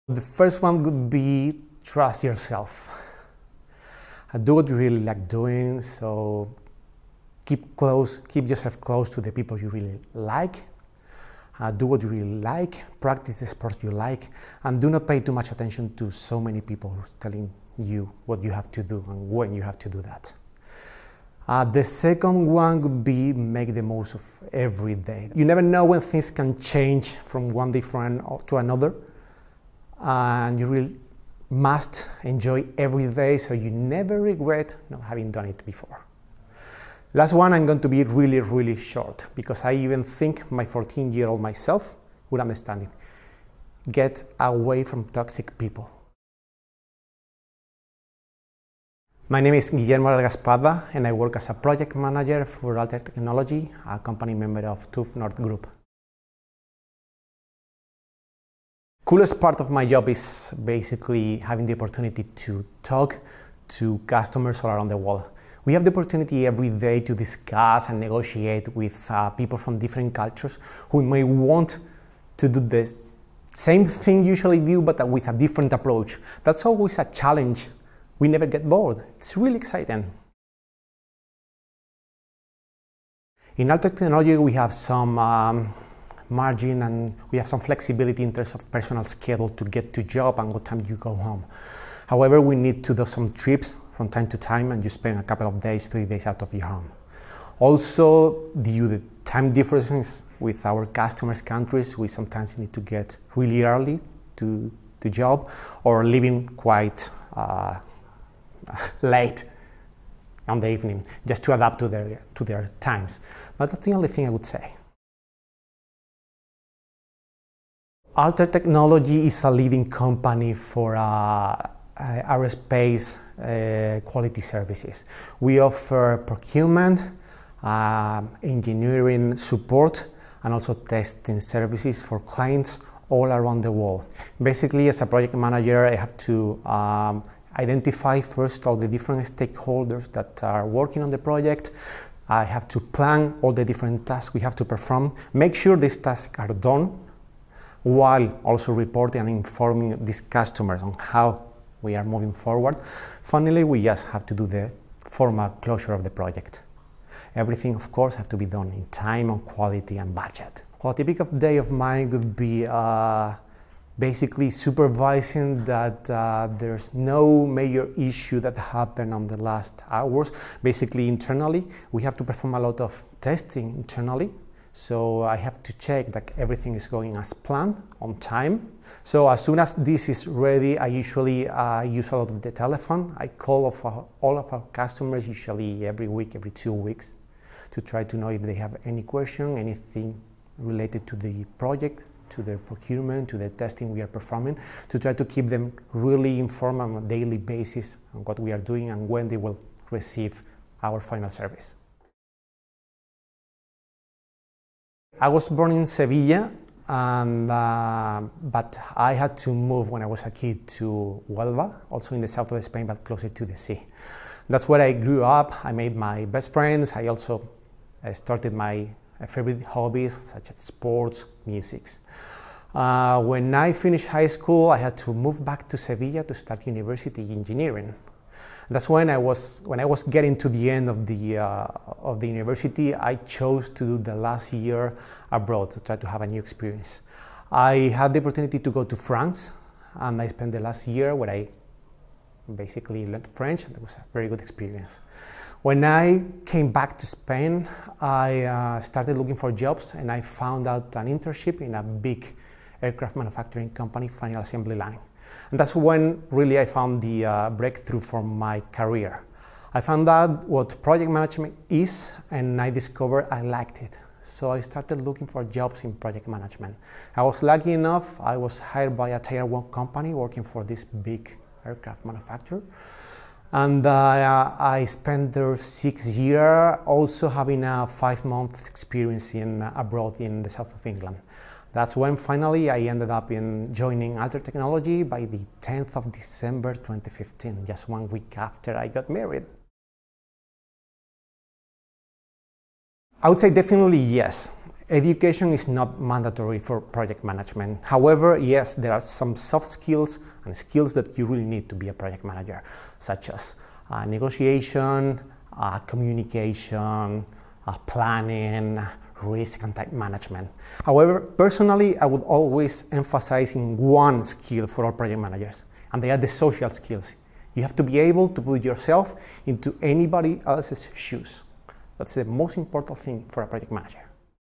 The first one would be trust yourself. Do what you really like doing, so keep yourself close to the people you really like. Do what you really like, practice the sport you like, and do not pay too much attention to so many people who's telling you what you have to do and when you have to do that. The second one would be make the most of every day. You never know when things can change from one day to another, and you really must enjoy every day so you never regret not having done it before. Last one, I'm going to be really short because I even think my 14-year-old myself would understand it. Get away from toxic people. My name is Guillermo and I work as a project manager for Alter Technology, a company member of TÜV NORD Group. Coolest part of my job is basically having the opportunity to talk to customers all around the world. We have the opportunity every day to discuss and negotiate with people from different cultures who may want to do the same thing usually do, but with a different approach. That's always a challenge. We never get bored. It's really exciting. In Alter Technology, we have some margin and we have some flexibility in terms of personal schedule to get to job and what time you go home. However, we need to do some trips from time to time and you spend a couple of days, 3 days out of your home. Also, due to the time differences with our customers' countries, we sometimes need to get really early to job or leaving quite late on the evening just to adapt to their times. But that's the only thing I would say. Alter Technology is a leading company for aerospace quality services. We offer procurement, engineering support, and also testing services for clients all around the world. Basically, as a project manager, I have to identify first all the different stakeholders that are working on the project. I have to plan all the different tasks we have to perform, make sure these tasks are done, while also reporting and informing these customers on how we are moving forward. Finally, we just have to do the formal closure of the project. Everything, of course, has to be done in time, on quality, and budget. Well, a typical day of mine would be basically supervising that there's no major issue that happened on the last hours. Basically, internally, we have to perform a lot of testing internally. So I have to check that everything is going as planned, on time. So as soon as this is ready, I usually use a lot of the telephone. I call all of our customers, usually every week, every 2 weeks, to try to know if they have any question, anything related to the project, to the procurement, to the testing we are performing, to try to keep them really informed on a daily basis on what we are doing and when they will receive our final service. I was born in Sevilla, but I had to move when I was a kid to Huelva, also in the south of Spain, but closer to the sea. That's where I grew up. I made my best friends. I also started my favorite hobbies, such as sports, music. When I finished high school, I had to move back to Sevilla to start university engineering. That's when I was getting to the end of the university, I chose to do the last year abroad to try to have a new experience. I had the opportunity to go to France, and I spent the last year where I basically learned French. That was a very good experience. When I came back to Spain, I started looking for jobs, and I found out an internship in a big aircraft manufacturing company, final assembly line. And that's when really I found the breakthrough for my career. I found out what project management is, and I discovered I liked it. So I started looking for jobs in project management. I was lucky enough, I was hired by a Tier 1 company working for this big aircraft manufacturer. And I spent there 6 years, also having a 5-month experience abroad in the south of England. That's when finally I ended up joining Alter Technology by the 10th of December 2015, just 1 week after I got married. I would say definitely yes. Education is not mandatory for project management. However, yes, there are some soft skills and skills that you really need to be a project manager, such as negotiation, communication, planning, risk and time management. However, personally, I would always emphasize in one skill for all project managers, and they are the social skills. You have to be able to put yourself into anybody else's shoes. That's the most important thing for a project manager.